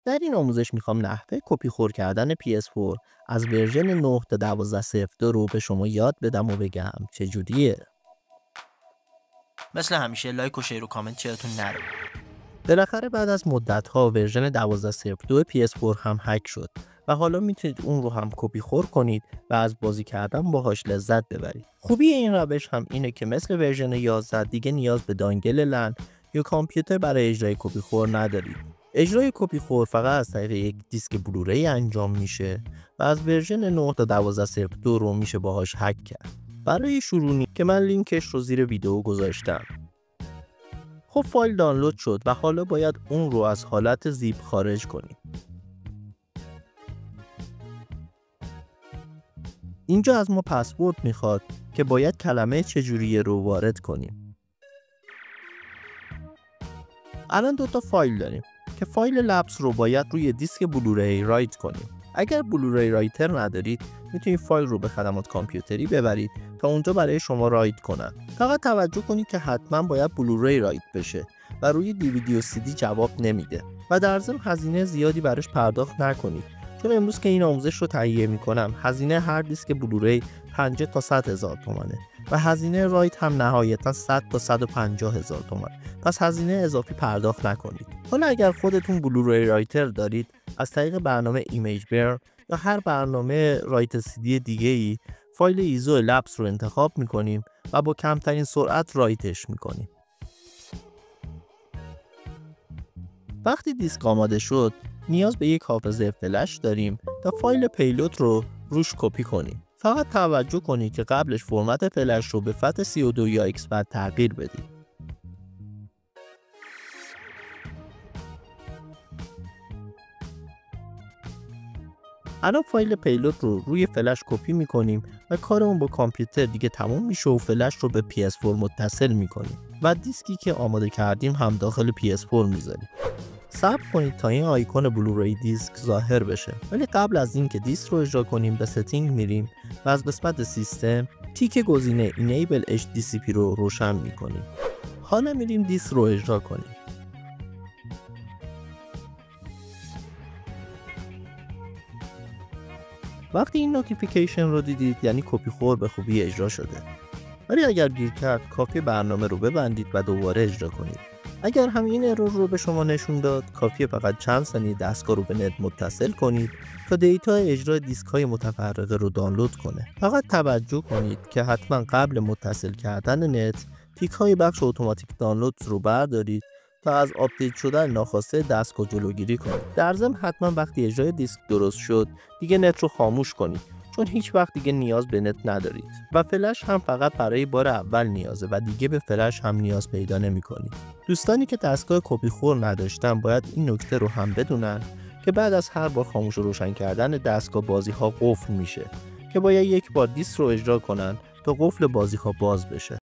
در این آموزش میخوام نحوه کپی خور کردن PS4 از ورژن 9 تا 12.02 رو به شما یاد بدم و بگم چجوریه. مثل همیشه لایک و شیر و کامنت چرتون نره. بالاخره بعد از مدت‌ها ورژن 12.02 PS4 هم هک شد و حالا میتونید اون رو هم کپی خور کنید و از بازی کردن باهاش لذت ببرید. خوبی این روش هم اینه که مثل ورژن 11 دیگه نیاز به دانگل لن یا کامپیوتر برای اجرای کپی خور ندارید. اجرای کپی خور فقط از طریق یک دیسک بلوری انجام میشه و از ورژن 9 تا 12.02 رو میشه باهاش هک کرد. برای شروع که من لینکش رو زیر ویدیو گذاشتم. خب فایل دانلود شد و حالا باید اون رو از حالت زیپ خارج کنیم. اینجا از ما پسورد میخواد که باید کلمه چجوریه رو وارد کنیم. الان 2 تا فایل داریم که فایل لپس رو باید روی دیسک بلوری رایت کنیم. اگر بلوری رایتر ندارید میتونید فایل رو به خدمات کامپیوتری ببرید تا اونجا برای شما رایت کنن. فقط توجه کنید که حتما باید بلوری رایت بشه و روی DVD و CD جواب نمیده و در ضمن هزینه زیادی براش پرداخت نکنید، چون امروز که این آموزش رو تهیه میکنم هزینه هر دیسک بلوری 50 تا 100 هزار تومانه و هزینه رایت هم نهایتا 100 تا 150 هزار تومان. پس هزینه اضافی پرداخت نکنید. حالا اگر خودتون بلوری رایتر دارید از طریق برنامه ایمیج بر یا هر برنامه رایت CD دیگه‌ای فایل ایزو لپس رو انتخاب میکنیم و با کمترین سرعت رایتش میکنیم. وقتی دیسک آماده شد نیاز به یک حافظه فلش داریم تا فایل پیلوت رو روش کپی کنیم. فقط توجه کنید که قبلش فرمت فلش رو به FAT32 یا XFAT تغییر بدید. الان فایل پیلوت رو روی فلش کپی میکنیم و کارمون با کامپیوتر دیگه تموم میشه و فلش رو به PS4 متصل میکنیم و دیسکی که آماده کردیم هم داخل PS4 میذاریم. صبر کنید تا این آیکون بلوری دیسک ظاهر بشه، ولی قبل از اینکه دیسک رو اجرا کنیم به ستینگ میریم و از قسمت سیستم تیک گزینه Enable HDCP رو روشن میکنیم. حالا میریم دیسک رو اجرا کنیم. وقتی این نوتیفیکیشن رو دیدید یعنی کپی خور به خوبی اجرا شده. ولی اگر گیر کرد کافی برنامه رو ببندید و دوباره اجرا کنید. اگر هم این ارور رو به شما نشون داد کافیه فقط چند ثانیه دستگاه رو به نت متصل کنید تا دیتا اجرای دیسک های متفرقه رو دانلود کنه. فقط توجه کنید که حتما قبل متصل کردن نت تیک های بخش اتوماتیک دانلود رو بردارید تا از آپدیت شدن ناخواسته دستگاه جلوگیری کنید. در ضمن حتما وقتی اجرای دیسک درست شد دیگه نت رو خاموش کنید، چون هیچ وقت دیگه نیاز به نت ندارید و فلش هم فقط برای بار اول نیازه و دیگه به فلش هم نیاز پیدا نمی کنید. دوستانی که دستگاه کپی خور نداشتن باید این نکته رو هم بدونن که بعد از هر بار خاموش و روشن کردن دستگاه بازی ها قفل میشه که باید یک بار دیسک رو اجرا کنن تا قفل بازی ها باز بشه.